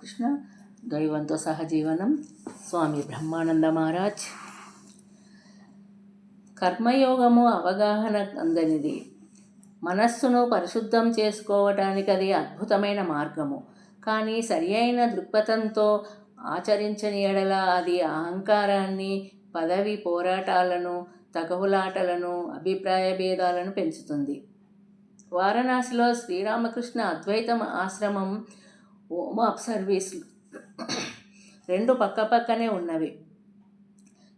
శ్రీరామకృష్ణ. దైవంతో సహజీవనం. స్వామి బ్రహ్మానంద మహారాజ్. కర్మయోగము అవగాహన అందనిది. మనస్సును పరిశుద్ధం చేసుకోవటానికి అది అద్భుతమైన మార్గము. కానీ సరి అయిన దృక్పథంతో ఆచరించని ఎడల అది అహంకారాన్ని, పదవి పోరాటాలను, తగవులాటలను, అభిప్రాయ భేదాలను పెంచుతుంది. వారణాసిలో శ్రీరామకృష్ణ అద్వైతం ఆశ్రమం, హోమ్ ఆఫ్ సర్వీస్ రెండు పక్కపక్కనే ఉన్నవి.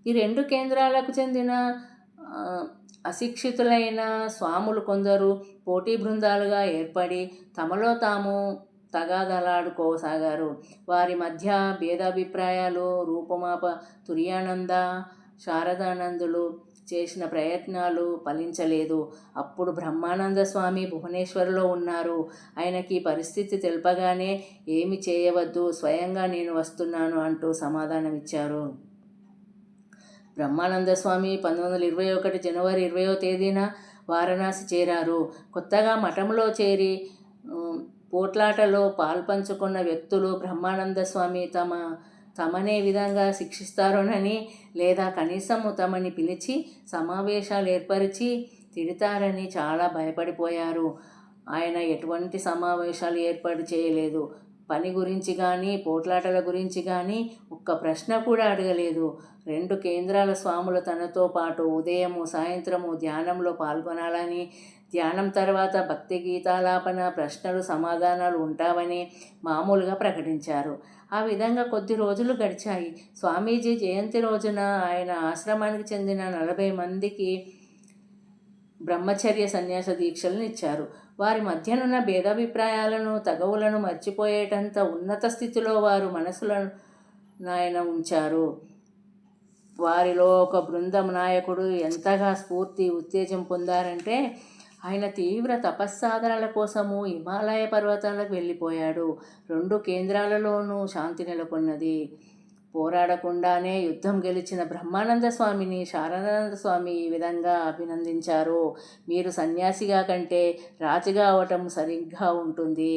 ఈ రెండు కేంద్రాలకు చెందిన అశిక్షితులైన స్వాములు కొందరు పోటీ బృందాలుగా ఏర్పడి తమలో తాము తగాదలాడుకోసాగారు. వారి మధ్య భేదాభిప్రాయాలు రూపమాప తుర్యానంద, శారదానందులు చేసిన ప్రయత్నాలు ఫలించలేదు. అప్పుడు బ్రహ్మానంద స్వామి భువనేశ్వర్లో ఉన్నారు. ఆయనకి పరిస్థితి తెలుపగానే ఏమి చేయవద్దు, స్వయంగా నేను వస్తున్నాను అంటూ సమాధానమిచ్చారు. బ్రహ్మానంద స్వామి 1921 జనవరి 20వ తేదీన వారణాసి చేరారు. కొత్తగా మఠంలో చేరి పోట్లాటలో పాల్పంచుకున్న వ్యక్తులు బ్రహ్మానంద స్వామి తమనే విధంగా శిక్షిస్తారోనని, లేదా కనీసం తమని పిలిచి సమావేశాలు ఏర్పరిచి తిడతారని చాలా భయపడిపోయారు. ఆయన ఎటువంటి సమావేశాలు ఏర్పాటు చేయలేదు. పని గురించి కానీ, పోట్లాటల గురించి కానీ ఒక్క ప్రశ్న కూడా అడగలేదు. 2 కేంద్రాల స్వాములు తనతో పాటు ఉదయము సాయంత్రము ధ్యానంలో పాల్గొనాలని, ధ్యానం తర్వాత భక్తి గీతాలాపన, ప్రశ్నలు సమాధానాలు ఉంటావని మామూలుగా ప్రకటించారు. ఆ విధంగా కొద్ది రోజులు గడిచాయి. స్వామీజీ జయంతి రోజున ఆయన ఆశ్రమానికి చెందిన 40 మందికి బ్రహ్మచర్య సన్యాస దీక్షలను ఇచ్చారు. వారి మధ్యనున్న భేదాభిప్రాయాలను, తగవులను మర్చిపోయేటంత ఉన్నత స్థితిలో వారు మనసులను ఆయన ఉంచారు. వారిలో ఒక బృందం నాయకుడు ఎంతగా స్ఫూర్తి, ఉత్తేజం పొందారంటే ఆయన తీవ్ర తపస్సాధనల కోసము హిమాలయ పర్వతాలకు వెళ్ళిపోయాడు. 2 కేంద్రాలలోనూ శాంతి నెలకొన్నది. పోరాడకుండానే యుద్ధం గెలిచిన బ్రహ్మానంద స్వామిని శారదానంద స్వామి ఈ విధంగా అభినందించారు. మీరు సన్యాసిగా కంటే రాజుగా అవటం సరిగ్గా ఉంటుంది.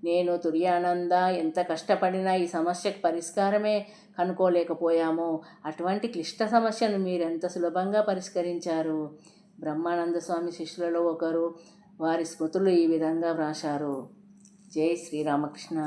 నేను తుర్యానంద ఎంత కష్టపడినా ఈ సమస్యకు పరిష్కారమే కనుక్కోలేకపోయాము. అటువంటి క్లిష్ట సమస్యను మీరెంత సులభంగా పరిష్కరించారు. బ్రహ్మానంద స్వామి శిష్యులలో ఒకరు వారి స్మృతులు ఈ విధంగా వ్రాశారు. జై శ్రీరామకృష్ణ.